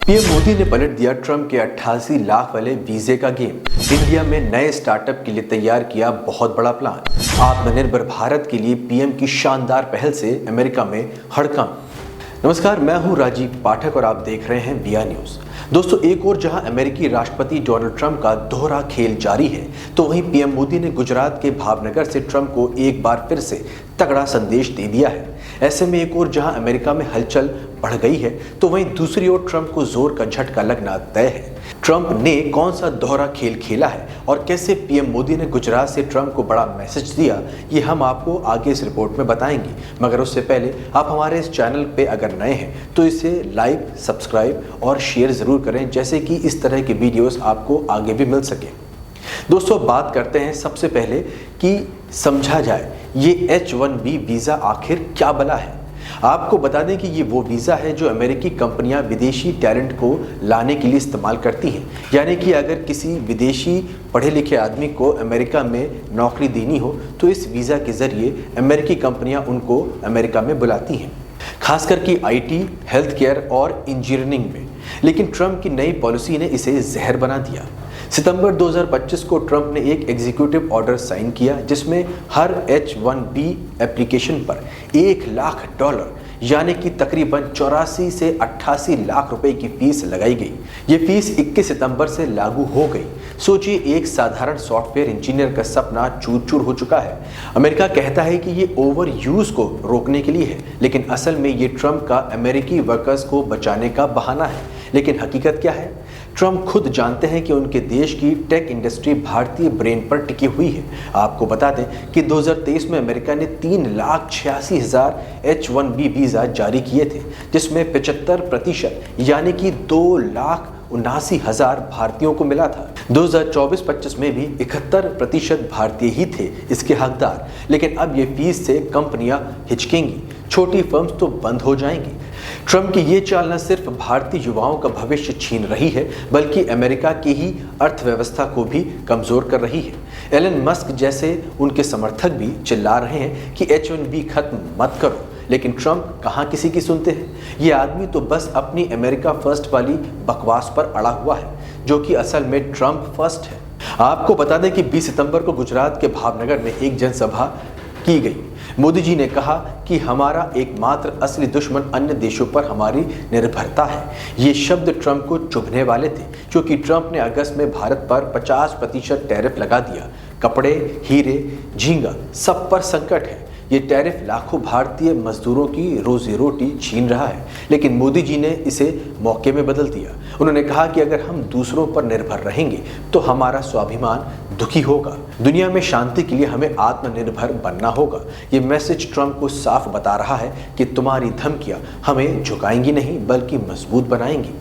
PM Modi ने पलट दिया ट्रंप के 88 लाख वाले वीजे का गेम। इंडिया में नए स्टार्टअप के लिए तैयार किया बहुत बड़ा प्लान। आत्मनिर्भर भारत के लिए पीएम की शानदार पहल से अमेरिका में हड़कंप। नमस्कार, मैं हूं राजीव पाठक और आप देख रहे हैं बिया न्यूज। दोस्तों, एक और जहां अमेरिकी राष्ट्रपति डोनाल्ड ट्रंप का दोहरा खेल जारी है, तो वहीं पीएम मोदी ने गुजरात के भावनगर से ट्रंप को एक बार फिर से तगड़ा संदेश दे दिया है। ऐसे में एक और जहां अमेरिका में हलचल बढ़ गई है, तो वहीं दूसरी ओर ट्रंप को जोर का झटका लगना तय है। ट्रंप ने कौन सा दोहरा खेल खेला है और कैसे पीएम मोदी ने गुजरात से ट्रंप को बड़ा मैसेज दिया, ये हम आपको आगे इस रिपोर्ट में बताएंगे। मगर उससे पहले आप हमारे इस चैनल पे अगर नए हैं तो इसे लाइक, सब्सक्राइब और शेयर जरूर करें, जैसे कि इस तरह के वीडियोस आपको आगे भी मिल सके। दोस्तों, बात करते हैं सबसे पहले कि समझा जाए ये H-1B वीज़ा आखिर क्या बला है। आपको बता दें कि ये वो वीज़ा है जो अमेरिकी कंपनियां विदेशी टैलेंट को लाने के लिए इस्तेमाल करती हैं। यानी कि अगर किसी विदेशी पढ़े लिखे आदमी को अमेरिका में नौकरी देनी हो तो इस वीज़ा के ज़रिए अमेरिकी कंपनियां उनको अमेरिका में बुलाती हैं, खासकर कि IT, हेल्थ केयर और इंजीनियरिंग में। लेकिन ट्रंप की नई पॉलिसी ने इसे जहर बना दिया। सितंबर 2025 को ट्रंप ने एक एग्जीक्यूटिव ऑर्डर साइन किया जिसमें हर H-1B एप्लीकेशन पर $1 लाख यानी कि तकरीबन 84 से 88 लाख रुपए की फीस लगाई गई। ये फीस 21 सितंबर से लागू हो गई। सोचिए, एक साधारण सॉफ्टवेयर इंजीनियर का सपना चूर चूर हो चुका है। अमेरिका कहता है कि ये ओवर यूज को रोकने के लिए है, लेकिन असल में ये ट्रंप का अमेरिकी वर्कर्स को बचाने का बहाना है। लेकिन हकीकत क्या है? ट्रंप खुद जानते हैं कि उनके देश की टेक इंडस्ट्री भारतीय ब्रेन पर टिकी हुई है। आपको बता दें कि 2023 में अमेरिका ने 3,86,000 H-1B वीज़ा जारी किए थे, जिसमें 75% यानी कि 2,79,000 भारतीयों को मिला था। 2024-25 में भी 71% भारतीय ही थे इसके हकदार। लेकिन अब ये फीस से कंपनियां हिचकेंगी, छोटी फर्म्स तो बंद हो जाएंगी। ट्रंप की ये चाल न सिर्फ भारतीय युवाओं का भविष्य छीन रही है, बल्कि अमेरिका की ही अर्थव्यवस्था को भी कमजोर कर रही है। एलन मस्क जैसे उनके समर्थक भी चिल्ला रहे हैं कि H-1B खत्म मत करो, लेकिन ट्रंप कहाँ किसी की सुनते हैं। ये आदमी तो बस अपनी अमेरिका फर्स्ट वाली बकवास पर अड़ा हुआ है, जो कि असल में ट्रंप फर्स्ट है। आपको बता दें कि 20 सितंबर को गुजरात के भावनगर में एक जनसभा की गई। मोदी जी ने कहा कि हमारा एकमात्र असली दुश्मन अन्य देशों पर हमारी निर्भरता है। ये शब्द ट्रंप को चुभने वाले थे, क्योंकि ट्रंप ने अगस्त में भारत पर 50% टैरिफ लगा दिया। कपड़े, हीरे, झींगा सब पर संकट है। ये टैरिफ लाखों भारतीय मजदूरों की रोजी रोटी छीन रहा है, लेकिन मोदी जी ने इसे मौके में बदल दिया। उन्होंने कहा कि अगर हम दूसरों पर निर्भर रहेंगे तो हमारा स्वाभिमान दुखी होगा। दुनिया में शांति के लिए हमें आत्मनिर्भर बनना होगा। ये मैसेज ट्रंप को साफ बता रहा है कि तुम्हारी धमकियां हमें झुकाएंगी नहीं, बल्कि मजबूत बनाएंगी।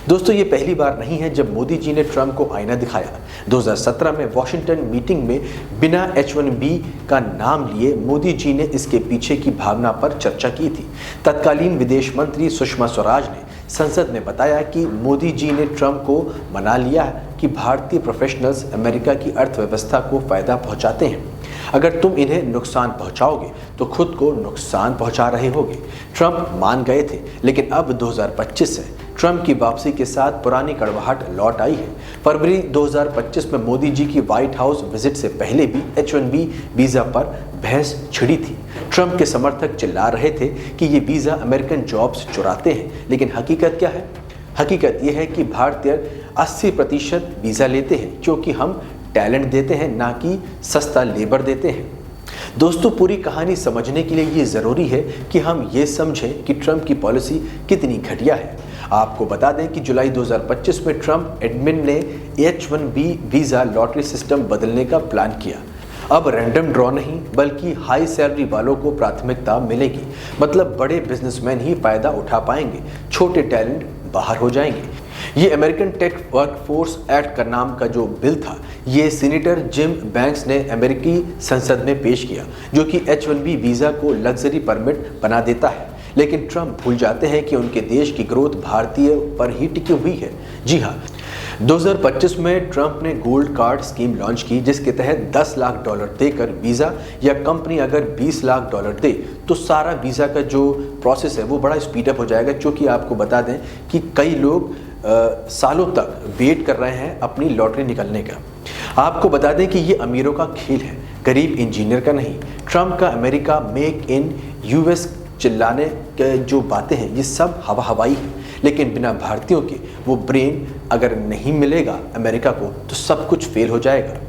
दोस्तों, ये पहली बार नहीं है जब मोदी जी ने ट्रंप को आईना दिखाया। 2017 में वॉशिंगटन मीटिंग में बिना H-1B का नाम लिए मोदी जी ने इसके पीछे की भावना पर चर्चा की थी। तत्कालीन विदेश मंत्री सुषमा स्वराज ने संसद में बताया कि मोदी जी ने ट्रंप को मना लिया कि भारतीय प्रोफेशनल्स अमेरिका की अर्थव्यवस्था को फायदा पहुंचाते हैं। अगर तुम इन्हें नुकसान पहुंचाओगे तो खुद को नुकसान पहुंचा रहे होगे। ट्रंप मान गए थे, लेकिन अब 2025 से ट्रंप की वापसी के साथ पुरानी कड़वाहट लौट आई है। फरवरी 2025 में मोदी जी की व्हाइट हाउस विजिट से पहले भी H-1B वीज़ा पर बहस छिड़ी थी। ट्रंप के समर्थक चिल्ला रहे थे कि ये वीज़ा अमेरिकन जॉब्स चुराते हैं, लेकिन हकीकत क्या है? हकीकत यह है कि भारतीय 80% वीज़ा लेते हैं क्योंकि हम टैलेंट देते हैं, ना कि सस्ता लेबर देते हैं। दोस्तों, पूरी कहानी समझने के लिए ये ज़रूरी है कि हम ये समझें कि ट्रंप की पॉलिसी कितनी घटिया है। आपको बता दें कि जुलाई 2025 में ट्रंप एडमिन ने H-1B वीज़ा लॉटरी सिस्टम बदलने का प्लान किया। अब रैंडम ड्रॉ नहीं, बल्कि हाई सैलरी वालों को प्राथमिकता मिलेगी। मतलब बड़े बिजनेसमैन ही फायदा उठा पाएंगे, छोटे टैलेंट बाहर हो जाएंगे। ये अमेरिकन टेक वर्कफोर्स एक्ट का नाम का जो बिल था, ये सीनेटर जिम बैंक्स ने अमेरिकी संसद में पेश किया, जो कि H-1B वीज़ा को लग्जरी परमिट बना देता है। लेकिन ट्रंप भूल जाते हैं कि उनके देश की ग्रोथ भारतीय पर ही टिकी हुई है। जी हाँ, 2025 में ट्रंप ने गोल्ड कार्ड स्कीम लॉन्च की, जिसके तहत $10 लाख देकर वीज़ा या कंपनी अगर $20 लाख दे तो सारा वीज़ा का जो प्रोसेस है वो बड़ा स्पीडअप हो जाएगा। क्योंकि आपको बता दें कि कई लोग सालों तक वेट कर रहे हैं अपनी लॉटरी निकलने का। आपको बता दें कि ये अमीरों का खेल है, गरीब इंजीनियर का नहीं। ट्रंप का अमेरिका मेक इन यूएस चिल्लाने के जो बातें हैं ये सब हवाई है, लेकिन बिना भारतीयों के वो ब्रेन अगर नहीं मिलेगा अमेरिका को तो सब कुछ फेल हो जाएगा।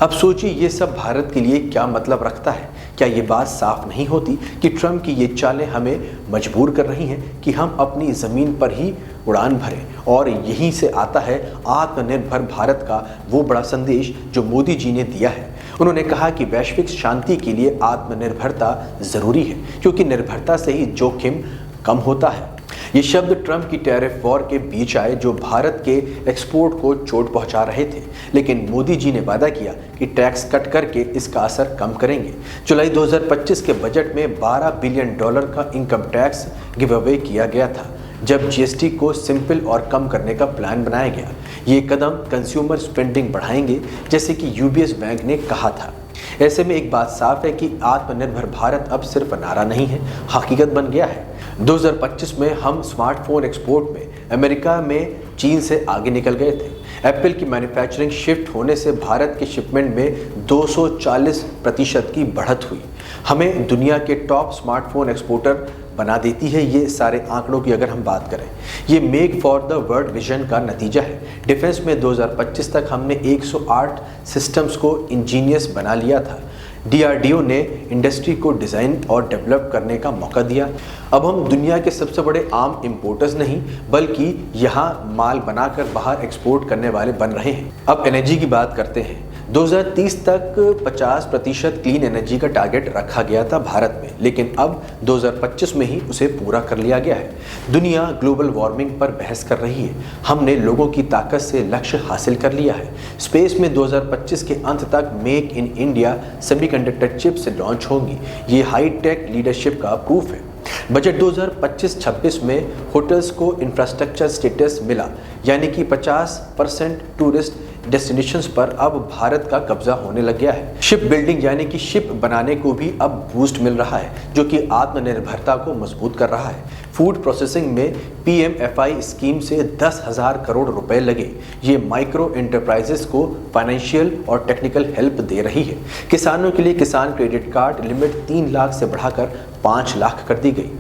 अब सोचिए ये सब भारत के लिए क्या मतलब रखता है। क्या ये बात साफ नहीं होती कि ट्रंप की ये चालें हमें मजबूर कर रही हैं कि हम अपनी ज़मीन पर ही उड़ान भरें, और यहीं से आता है आत्मनिर्भर भारत का वो बड़ा संदेश जो मोदी जी ने दिया है। उन्होंने कहा कि वैश्विक शांति के लिए आत्मनिर्भरता ज़रूरी है, क्योंकि निर्भरता से ही जोखिम कम होता है। ये शब्द ट्रंप की टैरिफ वॉर के बीच आए जो भारत के एक्सपोर्ट को चोट पहुंचा रहे थे, लेकिन मोदी जी ने वादा किया कि टैक्स कट करके इसका असर कम करेंगे। जुलाई 2025 के बजट में $12 बिलियन का इनकम टैक्स गिव अवे किया गया था, जब जीएसटी को सिंपल और कम करने का प्लान बनाया गया। ये कदम कंज्यूमर स्पेंडिंग बढ़ाएंगे, जैसे कि यूबीएस बैंक ने कहा था। ऐसे में एक बात साफ है कि आत्मनिर्भर भारत अब सिर्फ नारा नहीं है, हकीकत बन गया है। 2025 में हम स्मार्टफोन एक्सपोर्ट में अमेरिका में चीन से आगे निकल गए थे। एप्पल की मैन्युफैक्चरिंग शिफ्ट होने से भारत के शिपमेंट में 240% की बढ़त हुई। हमें दुनिया के टॉप स्मार्टफोन एक्सपोर्टर बना देती है। ये सारे आंकड़ों की अगर हम बात करें, ये make for the world vision का नतीजा है। डिफेंस में 2025 तक हमने 108 सिस्टम्स को इंजीनियस बना लिया था। डीआरडीओ ने इंडस्ट्री को डिज़ाइन और डेवलप करने का मौका दिया। अब हम दुनिया के सबसे बड़े आर्म इंपोर्टर्स नहीं, बल्कि यहाँ माल बनाकर बाहर एक्सपोर्ट करने वाले बन रहे हैं। अब एनर्जी की बात करते हैं। 2030 तक 50% क्लीन एनर्जी का टारगेट रखा गया था भारत में, लेकिन अब 2025 में ही उसे पूरा कर लिया गया है। दुनिया ग्लोबल वार्मिंग पर बहस कर रही है। हमने लोगों की ताकत से लक्ष्य हासिल कर लिया है। स्पेस में 2025 के अंत तक make in India semiconductor chips launch होंगी। ये हाईटेक लीडरशिप का प्रूफ है। बजट 2025-26 में होटल्स को इंफ्रास्ट्रक्चर स्टेटस मिला, यानी कि 50% टूरिस्ट डेस्टिनेशंस पर अब भारत का कब्जा होने लग गया है। शिप बिल्डिंग यानी कि शिप बनाने को भी अब बूस्ट मिल रहा है, जो कि आत्मनिर्भरता को मजबूत कर रहा है। फूड प्रोसेसिंग में पीएमएफआई स्कीम से 10,000 करोड़ रुपए लगे। ये माइक्रो एंटरप्राइजेस को फाइनेंशियल और टेक्निकल हेल्प दे रही है। किसानों के लिए किसान क्रेडिट कार्ड लिमिट 3 लाख से बढ़ाकर 5 लाख कर दी गई।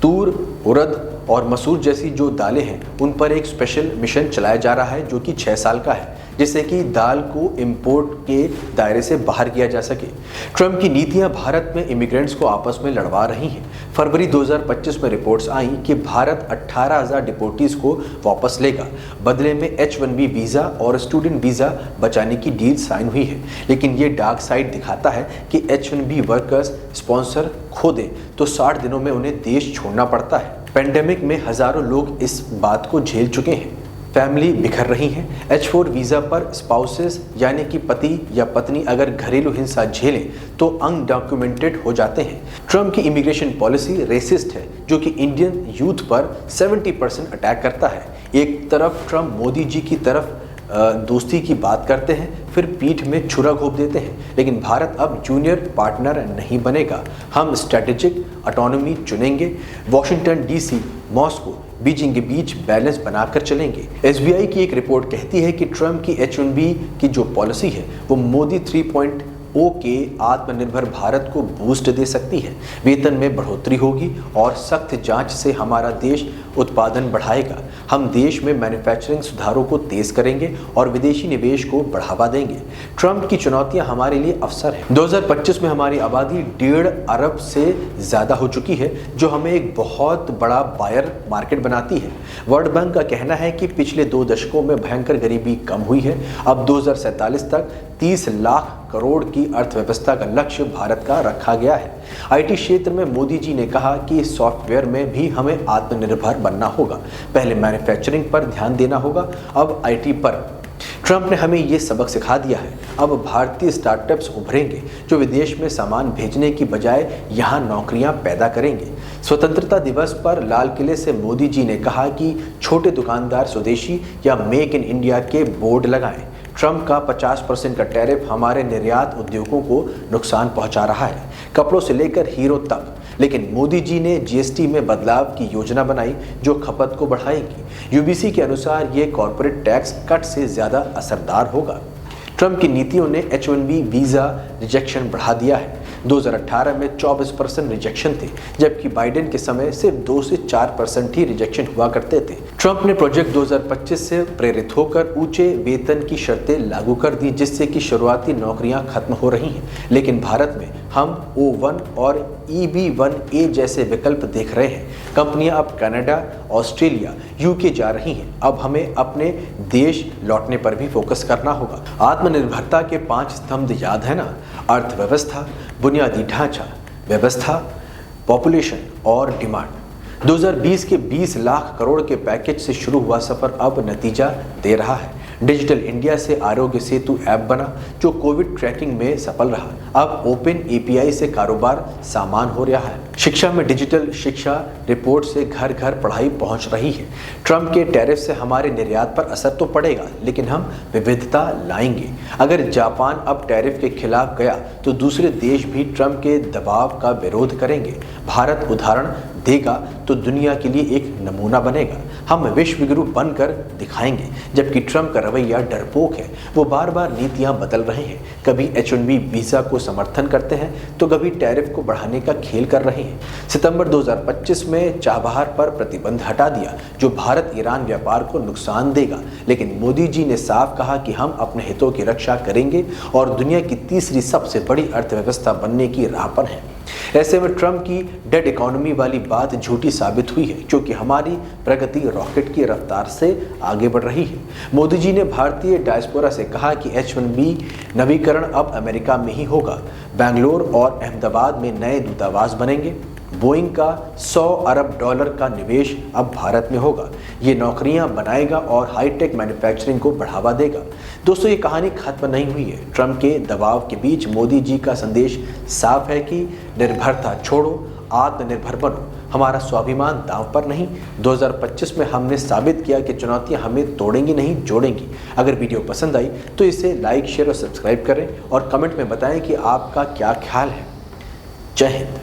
तूर, उड़द और मसूर जैसी जो दालें हैं उन पर एक स्पेशल मिशन चलाया जा रहा है, जो कि 6 साल का है, जिससे कि दाल को इंपोर्ट के दायरे से बाहर किया जा सके। ट्रंप की नीतियां भारत में इमिग्रेंट्स को आपस में लड़वा रही हैं। फरवरी 2025 में रिपोर्ट्स आई कि भारत 18,000 डिपोटीज को वापस लेगा। बदले में H-1B वीज़ा और स्टूडेंट वीज़ा बचाने की डील साइन हुई है, लेकिन ये डार्क साइड दिखाता है कि H-1B वर्कर्स स्पॉन्सर खो दें तो 60 दिनों में उन्हें देश छोड़ना पड़ता है। पेंडेमिक में हज़ारों लोग इस बात को झेल चुके हैं। फैमिली बिखर रही हैं। H-4 वीज़ा पर स्पाउसेस यानी कि पति या पत्नी अगर घरेलू हिंसा झेलें तो अनडॉक्यूमेंटेड हो जाते हैं। ट्रंप की इमिग्रेशन पॉलिसी रेसिस्ट है, जो कि इंडियन यूथ पर 70% अटैक करता है। एक तरफ ट्रंप मोदी जी की तरफ दोस्ती की बात करते हैं, फिर पीठ में छुरा घोंप देते हैं, लेकिन भारत अब जूनियर पार्टनर नहीं बनेगा। हम स्ट्रेटेजिक ऑटोनॉमी चुनेंगे। वॉशिंगटन डीसी, मॉस्को, बीजिंग के बीच बैलेंस बनाकर चलेंगे। एसबीआई की एक रिपोर्ट कहती है कि ट्रंप की H-1B की जो पॉलिसी है वो मोदी 3.0 के आत्मनिर्भर भारत को बूस्ट दे सकती है। वेतन में बढ़ोतरी होगी और सख्त जांच से हमारा देश उत्पादन बढ़ाएगा। हम देश में मैन्युफैक्चरिंग सुधारों को तेज करेंगे और विदेशी निवेश को बढ़ावा देंगे। ट्रंप की चुनौतियां हमारे लिए अवसर है। 2025 में हमारी आबादी 1.5 अरब से ज़्यादा हो चुकी है, जो हमें एक बहुत बड़ा बायर मार्केट बनाती है। वर्ल्ड बैंक का कहना है कि पिछले 2 दशकों में भयंकर गरीबी कम हुई है। अब 2047 तक 30 लाख करोड़ की अर्थव्यवस्था का लक्ष्य भारत का रखा गया है। आईटी क्षेत्र में मोदी जी ने कहा कि सॉफ्टवेयर में भी हमें आत्मनिर्भर बनना होगा। पहले मैन्युफैक्चरिंग पर ध्यान देना होगा, अब आईटी पर। ट्रंप ने हमें ये सबक सिखा दिया है। अब भारतीय स्टार्टअप्स उभरेंगे जो विदेश में सामान भेजने की बजाय यहाँ नौकरियाँ पैदा करेंगे। स्वतंत्रता दिवस पर लाल किले से मोदी जी ने कहा कि छोटे दुकानदार स्वदेशी या मेक इन इंडिया के बोर्ड लगाएं। ट्रंप का 50% का टैरिफ हमारे निर्यात उद्योगों को नुकसान पहुंचा रहा है। कपड़ों से लेकर हीरो तक लेकिन मोदी जी ने जीएसटी में बदलाव की योजना बनाई जो खपत को बढ़ाएगी। यूबीसी के अनुसार ये कॉर्पोरेट टैक्स कट से ज़्यादा असरदार होगा। ट्रंप की नीतियों ने H-1B वीज़ा रिजेक्शन बढ़ा दिया है। 2018 में 24% रिजेक्शन थे, जबकि बाइडेन के समय सिर्फ 2 से 4% ही रिजेक्शन हुआ करते थे। ट्रंप ने प्रोजेक्ट 2025 से प्रेरित होकर ऊंचे वेतन की शर्तें लागू कर दी, जिससे कि शुरुआती नौकरियां खत्म हो रही हैं। लेकिन भारत में हम O1 और EB-1A जैसे विकल्प देख रहे हैं। कंपनियां अब कनाडा, ऑस्ट्रेलिया, यूके जा रही हैं। अब हमें अपने देश लौटने पर भी फोकस करना होगा। आत्मनिर्भरता के 5 स्तंभ याद है ना? अर्थव्यवस्था, बुनियादी ढांचा, व्यवस्था, पॉपुलेशन और डिमांड। 2020 के 20 लाख करोड़ के पैकेज से शुरू हुआ सफर अब नतीजा दे रहा है। डिजिटल इंडिया से आरोग्य सेतु ऐप बना जो कोविड ट्रैकिंग में सफल रहा। अब ओपन API से कारोबार सामान हो रहा है। शिक्षा में डिजिटल शिक्षा रिपोर्ट से घर घर पढ़ाई पहुंच रही है। ट्रंप के टैरिफ से हमारे निर्यात पर असर तो पड़ेगा, लेकिन हम विविधता लाएंगे। अगर जापान अब टैरिफ के खिलाफ गया तो दूसरे देश भी ट्रंप के दबाव का विरोध करेंगे। भारत उदाहरण देगा तो दुनिया के लिए एक नमूना बनेगा। हम विश्व गुरु बनकर दिखाएंगे। जबकि ट्रंप का रवैया डरपोक है। वो बार बार नीतियां बदल रहे हैं। कभी H-1B वीज़ा को समर्थन करते हैं तो कभी टैरिफ को बढ़ाने का खेल कर रहे हैं। सितंबर 2025 में चाबहार पर प्रतिबंध हटा दिया जो भारत ईरान व्यापार को नुकसान देगा। लेकिन मोदी जी ने साफ कहा कि हम अपने हितों की रक्षा करेंगे और दुनिया की तीसरी सबसे बड़ी अर्थव्यवस्था बनने की राह पर हैं। ऐसे में ट्रंप की डेड इकोनॉमी वाली बात झूठी साबित हुई है, क्योंकि हमारी प्रगति रॉकेट की रफ्तार से आगे बढ़ रही है। मोदी जी ने भारतीय डायस्पोरा से कहा कि H-1B नवीकरण अब अमेरिका में ही होगा। बेंगलोर और अहमदाबाद में नए दूतावास बनेंगे। बोइंग का $100 अरब का निवेश अब भारत में होगा। ये नौकरियां बनाएगा और हाईटेक मैन्युफैक्चरिंग को बढ़ावा देगा। दोस्तों, ये कहानी खत्म नहीं हुई है। ट्रंप के दबाव के बीच मोदी जी का संदेश साफ है कि निर्भरता छोड़ो, आत्मनिर्भर बनो। हमारा स्वाभिमान दांव पर नहीं। 2025 में हमने साबित किया कि चुनौतियां हमें तोड़ेंगी नहीं, जोड़ेंगी। अगर वीडियो पसंद आई तो इसे लाइक, शेयर और सब्सक्राइब करें और कमेंट में बताएं कि आपका क्या ख्याल है। जय हिंद।